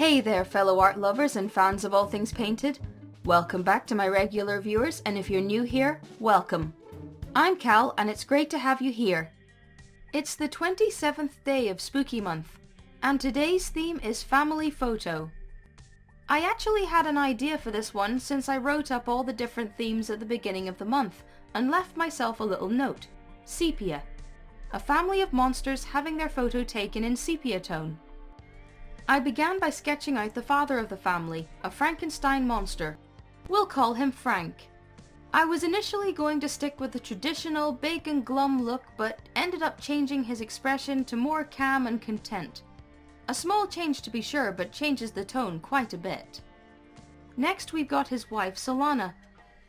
Hey there, fellow art lovers and fans of all things painted. Welcome back to my regular viewers, and if you're new here, welcome. I'm Cal, and it's great to have you here. It's the 27th day of Spooky Month, and today's theme is family photo. I actually had an idea for this one since I wrote up all the different themes at the beginning of the month, and left myself a little note. Sepia. A family of monsters having their photo taken in sepia tone. I began by sketching out the father of the family, a Frankenstein monster. We'll call him Frank. I was initially going to stick with the traditional big and glum look, but ended up changing his expression to more calm and content. A small change to be sure, but changes the tone quite a bit. Next we've got his wife Solana,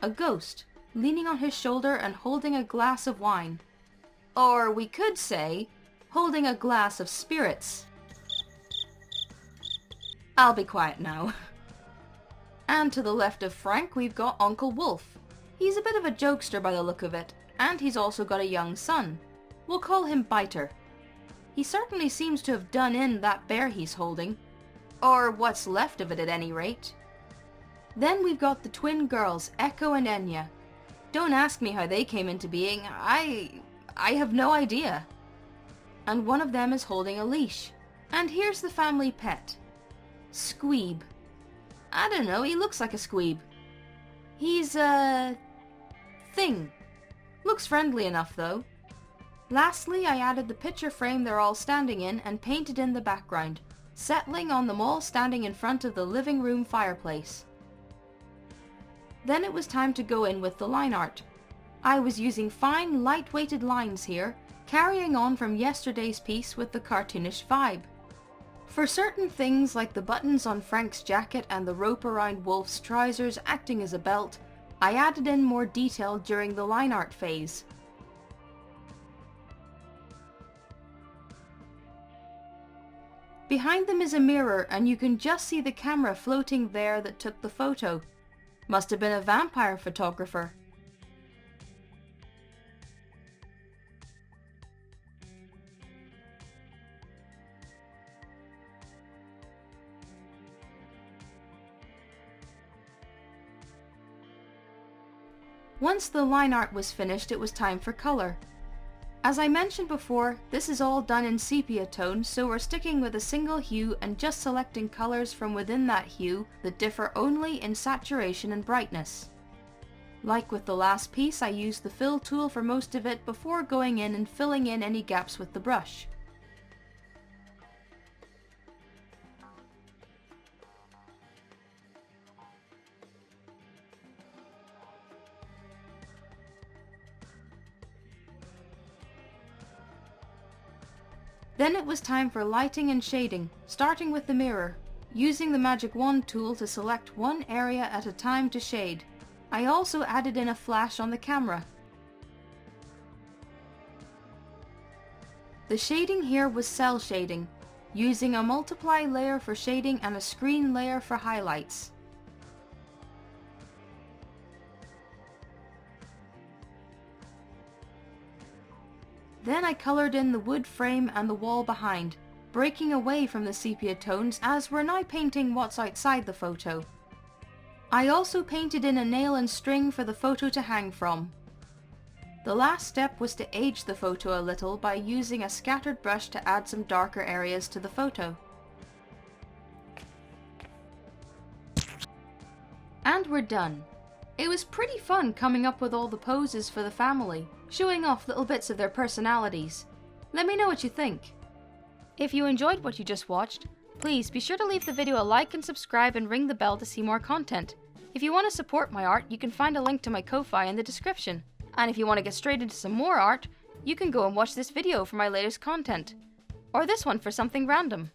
a ghost, leaning on his shoulder and holding a glass of wine. Or we could say, holding a glass of spirits. I'll be quiet now. And to the left of Frank we've got Uncle Wolf. He's a bit of a jokester by the look of it, and he's also got a young son. We'll call him Biter. He certainly seems to have done in that bear he's holding. Or what's left of it at any rate. Then we've got the twin girls, Echo and Enya. Don't ask me how they came into being, I have no idea. And one of them is holding a leash. And here's the family pet. Squeeb. I don't know, he looks like a squeeb. He's a thing. Looks friendly enough though. Lastly, I added the picture frame they're all standing in and painted in the background, settling on them all standing in front of the living room fireplace. Then it was time to go in with the line art. I was using fine, light-weighted lines here, carrying on from yesterday's piece with the cartoonish vibe. For certain things like the buttons on Frank's jacket and the rope around Wolf's trousers acting as a belt, I added in more detail during the line art phase. Behind them is a mirror and you can just see the camera floating there that took the photo. Must have been a vampire photographer. Once the line art was finished, it was time for colour. As I mentioned before, this is all done in sepia tone, so we're sticking with a single hue and just selecting colours from within that hue that differ only in saturation and brightness. Like with the last piece, I used the fill tool for most of it before going in and filling in any gaps with the brush. Then it was time for lighting and shading, starting with the mirror, using the magic wand tool to select one area at a time to shade. I also added in a flash on the camera. The shading here was cell shading, using a multiply layer for shading and a screen layer for highlights. Then I coloured in the wood frame and the wall behind, breaking away from the sepia tones as we're now painting what's outside the photo. I also painted in a nail and string for the photo to hang from. The last step was to age the photo a little by using a scattered brush to add some darker areas to the photo. And we're done. It was pretty fun coming up with all the poses for the family, showing off little bits of their personalities. Let me know what you think. If you enjoyed what you just watched, please be sure to leave the video a like and subscribe and ring the bell to see more content. If you want to support my art, you can find a link to my Ko-fi in the description. And if you want to get straight into some more art, you can go and watch this video for my latest content. Or this one for something random.